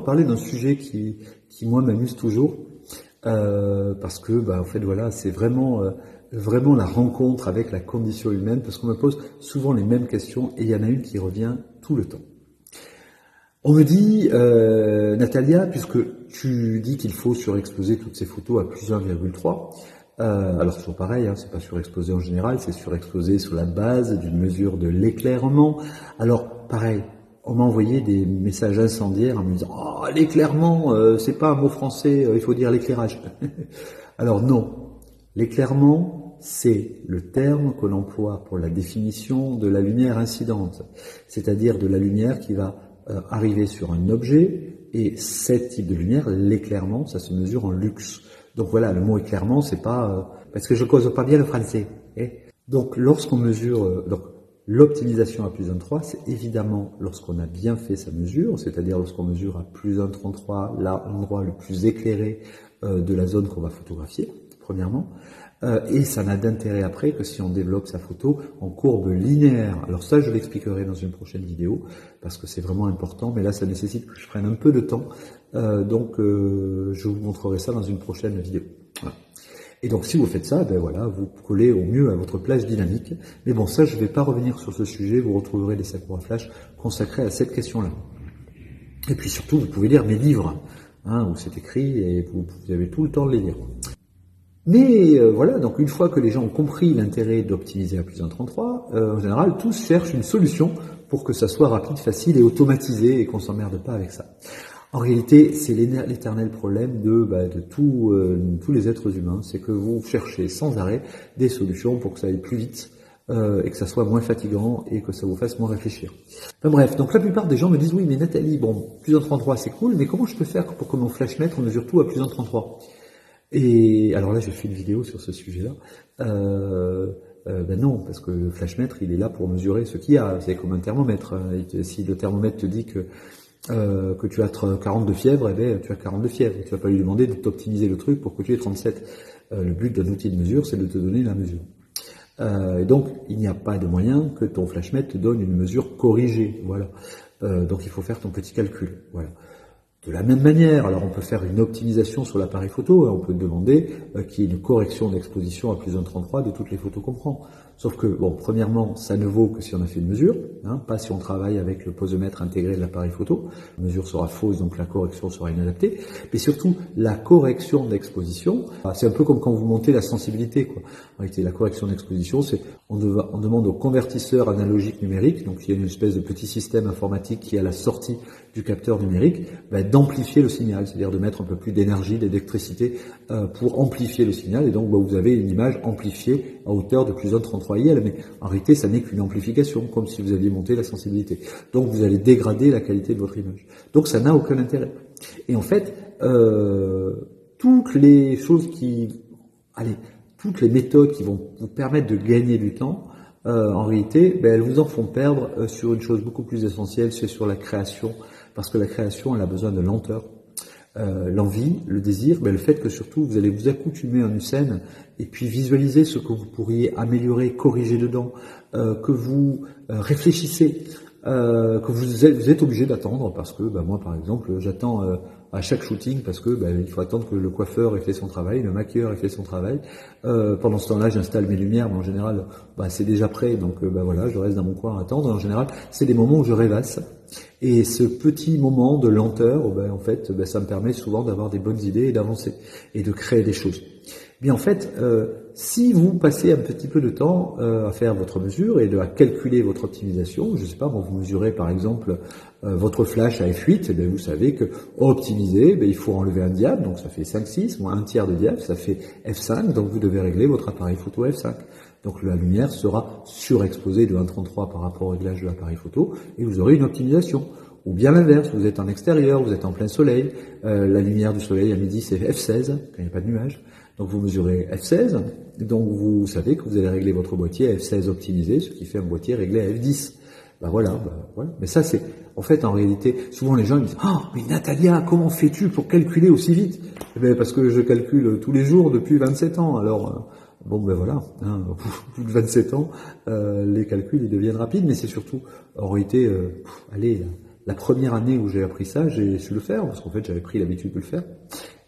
parler d'un sujet qui moi, m'amuse toujours, parce que, en fait, voilà, c'est vraiment la rencontre avec la condition humaine, parce qu'on me pose souvent les mêmes questions, et il y en a une qui revient tout le temps. On me dit, Natalia, puisque tu dis qu'il faut surexposer toutes ces photos à plus 1,3, alors c'est toujours pareil, hein, c'est pas surexposé en général, c'est surexposé sur la base d'une mesure de l'éclairement. Alors pareil, on m'a envoyé des messages incendiaires en me disant « Oh, l'éclairement, c'est pas un mot français, il faut dire l'éclairage ». Alors non, l'éclairement, c'est le terme que l'on emploie pour la définition de la lumière incidente, c'est-à-dire de la lumière qui va arriver sur un objet, et cet type de lumière, l'éclairement, ça se mesure en lux. Donc voilà, le mot éclairement, c'est pas parce que je cause pas bien le français. Donc lorsqu'on mesure l'optimisation à plus 1,3, c'est évidemment lorsqu'on a bien fait sa mesure, c'est-à-dire lorsqu'on mesure à plus 1,33 l'endroit le plus éclairé de la zone qu'on va photographier, premièrement. Et ça n'a d'intérêt après que si on développe sa photo en courbe linéaire. Alors ça, je l'expliquerai dans une prochaine vidéo, parce que c'est vraiment important, mais là, ça nécessite que je prenne un peu de temps. Donc, je vous montrerai ça dans une prochaine vidéo. Voilà. Et donc, si vous faites ça, voilà, vous collez au mieux à votre plage dynamique. Mais bon, ça, je ne vais pas revenir sur ce sujet. Vous retrouverez des Sakura Flash consacrés à cette question-là. Et puis surtout, vous pouvez lire mes livres, hein, où c'est écrit, et vous avez tout le temps de les lire. Mais voilà, donc une fois que les gens ont compris l'intérêt d'optimiser à plus 1,33, en général, tous cherchent une solution pour que ça soit rapide, facile et automatisé et qu'on s'emmerde pas avec ça. En réalité, c'est l'éternel problème de tous les êtres humains, c'est que vous cherchez sans arrêt des solutions pour que ça aille plus vite et que ça soit moins fatigant et que ça vous fasse moins réfléchir. Enfin, bref, donc la plupart des gens me disent « Oui, mais Nathalie, bon, plus 1,33 c'est cool, mais comment je peux faire pour que mon flashmètre mesure tout à plus 1,33 ?» Et alors là, je fais une vidéo sur ce sujet-là. Non, parce que le flashmètre, il est là pour mesurer ce qu'il y a. C'est comme un thermomètre. Si le thermomètre te dit que tu as 40 de fièvre, eh bien, tu as 40 de fièvre. Tu vas pas lui demander de t'optimiser le truc pour que tu aies 37. Le but d'un outil de mesure, c'est de te donner la mesure. Et donc, il n'y a pas de moyen que ton flashmètre te donne une mesure corrigée. Voilà. Donc, il faut faire ton petit calcul. Voilà. De la même manière, alors on peut faire une optimisation sur l'appareil photo, on peut demander qu'il y ait une correction d'exposition à plus 1,33 de toutes les photos qu'on prend. Sauf que, bon, premièrement, ça ne vaut que si on a fait une mesure, hein, pas si on travaille avec le posemètre intégré de l'appareil photo. La mesure sera fausse, donc la correction sera inadaptée. Mais surtout, la correction d'exposition, c'est un peu comme quand vous montez la sensibilité, quoi. En réalité, la correction d'exposition, c'est on demande au convertisseur analogique numérique, donc il y a une espèce de petit système informatique qui est à la sortie du capteur numérique, d'amplifier le signal, c'est-à-dire de mettre un peu plus d'énergie, d'électricité pour amplifier le signal, et donc vous avez une image amplifiée à hauteur de plus 1,33 IL, mais en réalité ça n'est qu'une amplification, comme si vous aviez monté la sensibilité. Donc vous allez dégrader la qualité de votre image. Donc ça n'a aucun intérêt. Et en fait, toutes les choses toutes les méthodes qui vont vous permettre de gagner du temps, en réalité, elles vous en font perdre sur une chose beaucoup plus essentielle, c'est sur la création, parce que la création, elle a besoin de lenteur. L'envie, le désir, le fait que surtout vous allez vous accoutumer à une scène et puis visualiser ce que vous pourriez améliorer, corriger dedans, que vous réfléchissez, que vous êtes obligé d'attendre parce que moi par exemple j'attends à chaque shooting parce que il faut attendre que le coiffeur ait fait son travail, le maquilleur ait fait son travail. Pendant ce temps-là, j'installe mes lumières, mais en général, c'est déjà prêt, donc voilà, je reste dans mon coin à attendre. En général, c'est des moments où je rêvasse. Et ce petit moment de lenteur, en fait, ça me permet souvent d'avoir des bonnes idées et d'avancer et de créer des choses. Bien en fait, si vous passez un petit peu de temps à faire votre mesure et à calculer votre optimisation, je sais pas, vous mesurez par exemple votre flash à f8, vous savez que optimiser, il faut enlever un diable, donc ça fait 5,6, moins un tiers de diable, ça fait f5, donc vous devez régler votre appareil photo f5. Donc la lumière sera surexposée de 1,33 par rapport au réglage de l'appareil photo et vous aurez une optimisation. Ou bien l'inverse, vous êtes en extérieur, vous êtes en plein soleil, la lumière du soleil à midi c'est f16, quand il n'y a pas de nuages. Donc vous mesurez f16, donc vous savez que vous allez régler votre boîtier à f16 optimisé, ce qui fait un boîtier réglé à f10. Voilà. Mais ça c'est, en fait, en réalité, souvent les gens me disent « Oh, mais Natalia, comment fais-tu pour calculer aussi vite ?» Parce que je calcule tous les jours depuis 27 ans, alors... voilà, au bout de 27 ans, les calculs ils deviennent rapides, mais c'est surtout, en réalité, la première année où j'ai appris ça, j'ai su le faire, parce qu'en fait, j'avais pris l'habitude de le faire.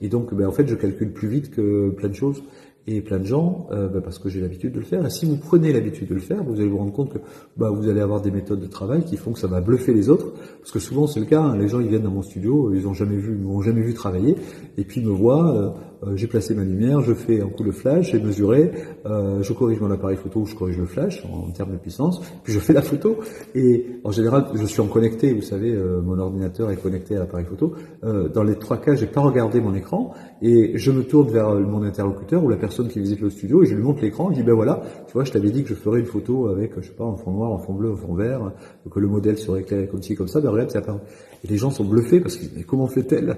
Et donc, en fait, je calcule plus vite que plein de choses et plein de gens, parce que j'ai l'habitude de le faire. Et si vous prenez l'habitude de le faire, vous allez vous rendre compte que vous allez avoir des méthodes de travail qui font que ça va bluffer les autres, parce que souvent c'est le cas. Hein, les gens ils viennent dans mon studio, ils m'ont jamais vu travailler, et puis ils me voient. J'ai placé ma lumière, je fais un coup de flash, j'ai mesuré, je corrige mon appareil photo ou je corrige le flash en termes de puissance, puis je fais la photo. Et en général, je suis en connecté, vous savez, mon ordinateur est connecté à l'appareil photo. Dans les 3 cas, j'ai pas regardé mon écran et je me tourne vers mon interlocuteur ou la personne qui visite le studio et je lui montre l'écran. Je dis voilà, tu vois, je t'avais dit que je ferais une photo avec, je sais pas, un fond noir, un fond bleu, un fond vert, que le modèle serait éclairé comme ci, comme ça. Regarde, c'est apparu. Et les gens sont bluffés parce que mais comment fait-elle?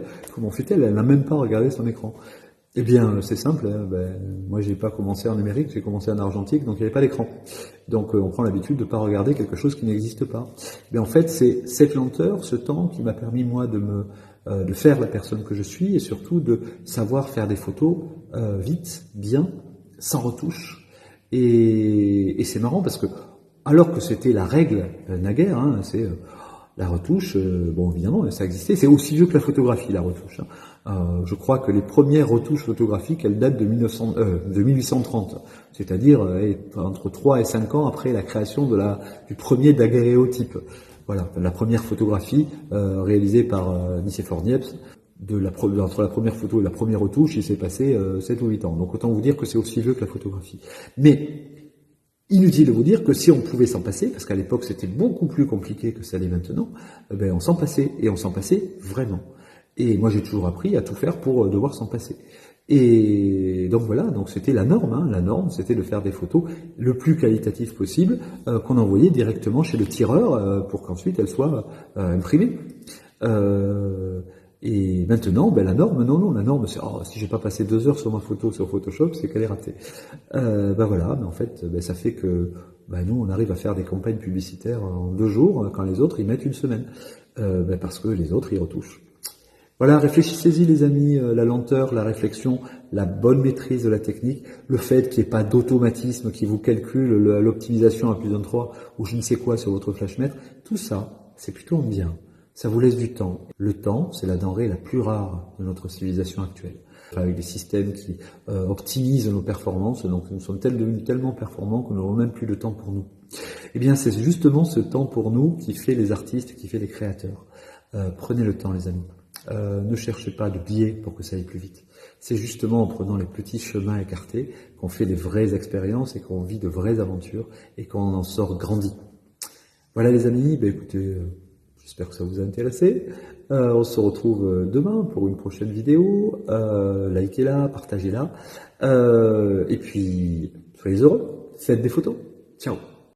Elle n'a même pas regardé son écran. Eh bien, c'est simple. Hein, moi, j'ai pas commencé en numérique, j'ai commencé en argentique, donc il n'y avait pas d'écran. Donc, on prend l'habitude de pas regarder quelque chose qui n'existe pas. Mais en fait, c'est cette lenteur, ce temps, qui m'a permis moi de faire la personne que je suis et surtout de savoir faire des photos vite, bien, sans retouche. Et c'est marrant parce que alors que c'était la règle naguère, hein, c'est la retouche, bon évidemment ça existait, c'est aussi vieux que la photographie la retouche. Hein. Je crois que les premières retouches photographiques, elles datent de 1830, c'est-à-dire entre 3 et 5 ans après la création du premier daguerréotype. Voilà, la première photographie réalisée par Nicéphore Niepce, entre la première photo et la première retouche, il s'est passé 7 ou 8 ans. Donc autant vous dire que c'est aussi vieux que la photographie. Mais inutile de vous dire que si on pouvait s'en passer, parce qu'à l'époque c'était beaucoup plus compliqué que ça l'est maintenant, on s'en passait, et on s'en passait vraiment. Et moi j'ai toujours appris à tout faire pour devoir s'en passer. Et donc voilà, donc c'était la norme, hein. La norme c'était de faire des photos le plus qualitatives possible, qu'on envoyait directement chez le tireur pour qu'ensuite elles soient imprimées. Et maintenant, la norme, non, la norme, c'est si j'ai pas passé 2 heures sur ma photo sur Photoshop, c'est qu'elle est ratée. Voilà, mais en fait, ça fait que nous, on arrive à faire des campagnes publicitaires en 2 jours, quand les autres, ils mettent une semaine. Parce que les autres, ils retouchent. Voilà, réfléchissez-y les amis, la lenteur, la réflexion, la bonne maîtrise de la technique, le fait qu'il n'y ait pas d'automatisme qui vous calcule l'optimisation à plus d'un 3 ou je ne sais quoi sur votre flashmètre, tout ça, c'est plutôt bien. Ça vous laisse du temps. Le temps, c'est la denrée la plus rare de notre civilisation actuelle. Avec des systèmes qui optimisent nos performances, donc nous sommes devenus tellement performants qu'on n'aura même plus de temps pour nous. Eh bien, c'est justement ce temps pour nous qui fait les artistes, qui fait les créateurs. Prenez le temps, les amis. Ne cherchez pas de biais pour que ça aille plus vite. C'est justement en prenant les petits chemins écartés qu'on fait des vraies expériences et qu'on vit de vraies aventures et qu'on en sort grandi. Voilà les amis, écoutez, j'espère que ça vous a intéressé. On se retrouve demain pour une prochaine vidéo. Likez-la, partagez-la. Et puis, soyez heureux. Faites des photos. Ciao.